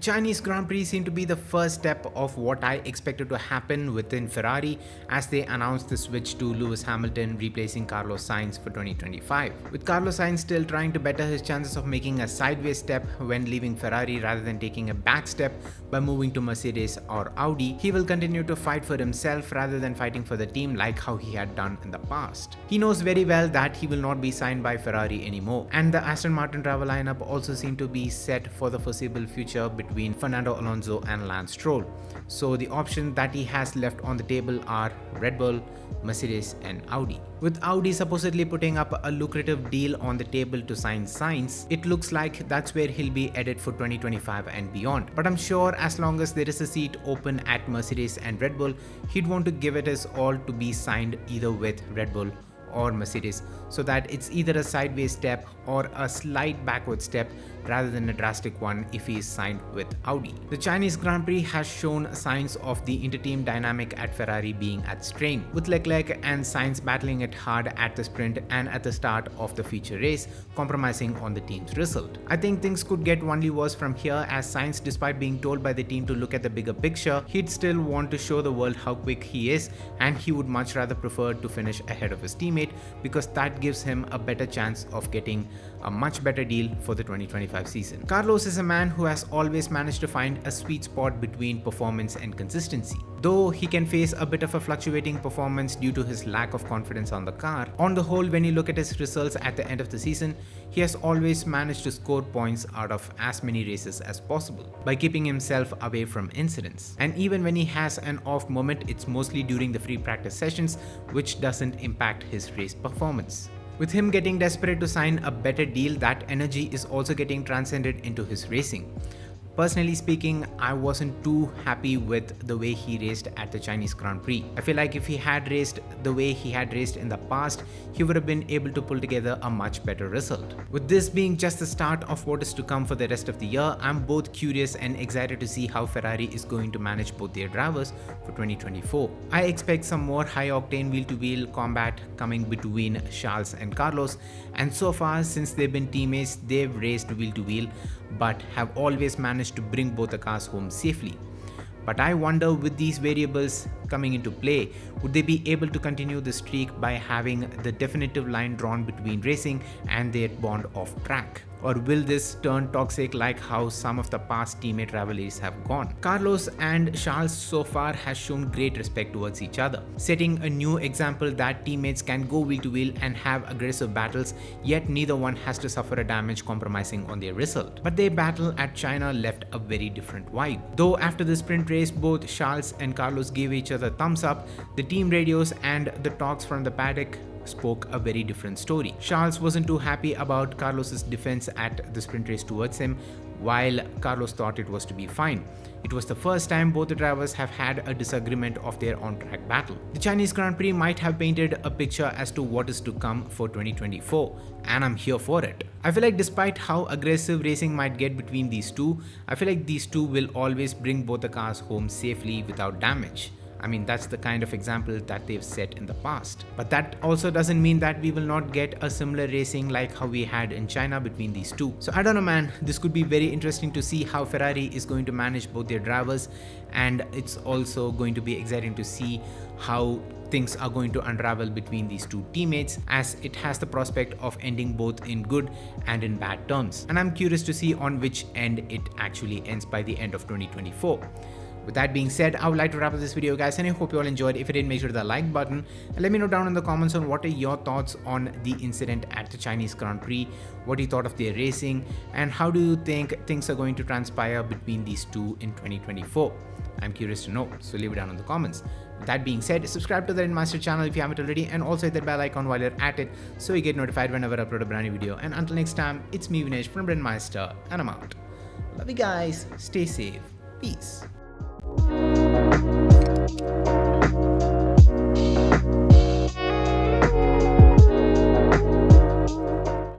Chinese Grand Prix seemed to be the first step of what I expected to happen within Ferrari as they announced the switch to Lewis Hamilton replacing Carlos Sainz for 2025. With Carlos Sainz still trying to better his chances of making a sideways step when leaving Ferrari rather than taking a back step by moving to Mercedes or Audi, he will continue to fight for himself rather than fighting for the team like how he had done in the past. He knows very well that he will not be signed by Ferrari anymore, and the Aston Martin driver lineup also seemed to be set for the foreseeable future between Fernando Alonso and Lance Stroll. So the options that he has left on the table are Red Bull, Mercedes and Audi. With Audi supposedly putting up a lucrative deal on the table to sign Sainz, it looks like that's where he'll be headed for 2025 and beyond. But I'm sure as long as there is a seat open at Mercedes and Red Bull, he'd want to give it his all to be signed either with Red Bull or Mercedes, so that it's either a sideways step or a slight backward step rather than a drastic one if he is signed with Audi. The Chinese Grand Prix has shown signs of the inter-team dynamic at Ferrari being at strain, with Leclerc and Sainz battling it hard at the sprint and at the start of the feature race, compromising on the team's result. I think things could get only worse from here, as Sainz, despite being told by the team to look at the bigger picture, he'd still want to show the world how quick he is, and he would much rather prefer to finish ahead of his teammate because that gives him a better chance of getting a much better deal for the 2025 season. Carlos is a man who has always managed to find a sweet spot between performance and consistency. Though he can face a bit of a fluctuating performance due to his lack of confidence on the car, on the whole, when you look at his results at the end of the season, he has always managed to score points out of as many races as possible by keeping himself away from incidents. And even when he has an off moment, it's mostly during the free practice sessions, which doesn't impact his race performance. With him getting desperate to sign a better deal, that energy is also getting transcended into his racing. Personally speaking, I wasn't too happy with the way he raced at the Chinese Grand Prix. I feel like if he had raced the way he had raced in the past, he would have been able to pull together a much better result. With this being just the start of what is to come for the rest of the year, I'm both curious and excited to see how Ferrari is going to manage both their drivers for 2024. I expect some more high-octane wheel-to-wheel combat coming between Charles and Carlos, and so far since they've been teammates, they've raced wheel-to-wheel but have always managed to bring both the cars home safely. But I wonder, with these variables coming into play, would they be able to continue the streak by having the definitive line drawn between racing and their bond off track? Or will this turn toxic like how some of the past teammate rivalries have gone? Carlos and Charles so far has shown great respect towards each other, setting a new example that teammates can go wheel to wheel and have aggressive battles, yet neither one has to suffer a damage compromising on their result. But their battle at China left a very different vibe. Though after the sprint race, both Charles and Carlos gave each other thumbs up, the team radios and the talks from the paddock spoke a very different story. Charles wasn't too happy about Carlos's defense at the sprint race towards him, while Carlos thought it was to be fine. It was the first time both the drivers have had a disagreement of their on-track battle. The Chinese Grand Prix might have painted a picture as to what is to come for 2024, and I'm here for it. I feel like despite how aggressive racing might get between these two, I feel like these two will always bring both the cars home safely without damage. I mean, that's the kind of example that they've set in the past. But that also doesn't mean that we will not get a similar racing like how we had in China between these two. So I don't know, man, this could be very interesting to see how Ferrari is going to manage both their drivers, and it's also going to be exciting to see how things are going to unravel between these two teammates, as it has the prospect of ending both in good and in bad terms. And I'm curious to see on which end it actually ends by the end of 2024. With that being said, I would like to wrap up this video, guys, and I hope you all enjoyed. If you did, make sure to hit the like button and let me know down in the comments on what are your thoughts on the incident at the Chinese Grand Prix, what you thought of their racing, and how do you think things are going to transpire between these two in 2024. I'm curious to know, so leave it down in the comments. With that being said, subscribe to the Master channel if you haven't already, and also hit that bell icon while you're at it so you get notified whenever I upload a brand new video. And until next time, it's me, Vinesh from Master, and I'm out. Love you guys, stay safe, peace.